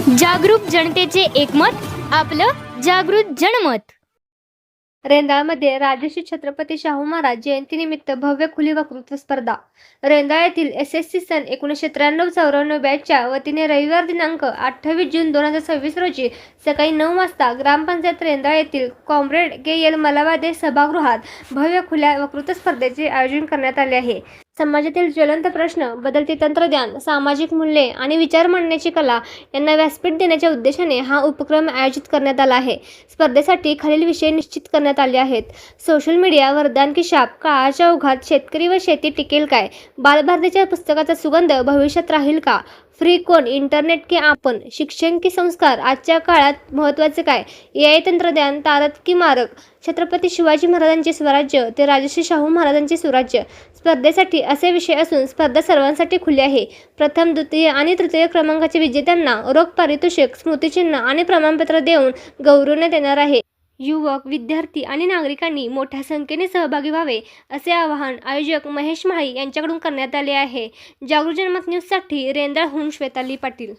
जागरूक जनतेचे एकमत, आपलं जागृत जनमत। रेंदाळमध्ये राजर्षी छत्रपती शाहू महाराज जयंतीनिमित्त भव्य खुली वक्तृत्व स्पर्धा। रेंदाळ येथील SSC सन 1993-94 बॅचच्या वतीने रविवार दिनांक 28 जून 2026 रोजी सकाळी 9 वाजता ग्रामपंचायत रेंदाळ येथील कॉम्रेड KL मलावादे सभागृहात भव्य खुल्या वक्तृत्व स्पर्धेचे आयोजन करण्यात आले आहे। समाजातील ज्वलंत प्रश्न, बदलते तंत्रज्ञान, सामाजिक मूल्ये आणि विचार मांडण्याची कला यांना व्यासपीठ देण्याच्या उद्देशाने हा उपक्रम आयोजित करण्यात आला आहे। स्पर्धेसाठी खालील विषय निश्चित करण्यात आले आहेत: सोशल मीडिया, वरदान की शाप, काळाच्या ओघात शेतकरी व शेती टिकेल काय, बालभारतीच्या पुस्तकाचा सुगंध भविष्यात राहील का, फ्री कोण, इंटरनेट की आपण, शिक्षण की संस्कार, आजच्या काळात महत्त्वाचे काय, AI तंत्रज्ञान तारक की मारक, छत्रपती शिवाजी महाराजांचे स्वराज्य ते राजर्षी शाहू महाराजांचे सुराज्य। स्पर्धेसाठी असे विषय असून स्पर्धा सर्वांसाठी खुली आहे। प्रथम, द्वितीय आणि तृतीय क्रमांकाच्या विजेत्यांना रोख पारितोषिक, स्मृतिचिन्ह आणि प्रमाणपत्र देऊन गौरवण्यात येणार आहे। युवक, विद्यार्थी आणि नागरिकांनी मोठ्या संख्येने सहभागी व्हावे असे आवाहन आयोजक महेश माळी यांच्याकडून करण्यात आले आहे। जागृत जनमत न्यूजसाठी रेंदाळहून श्वेताली पाटील।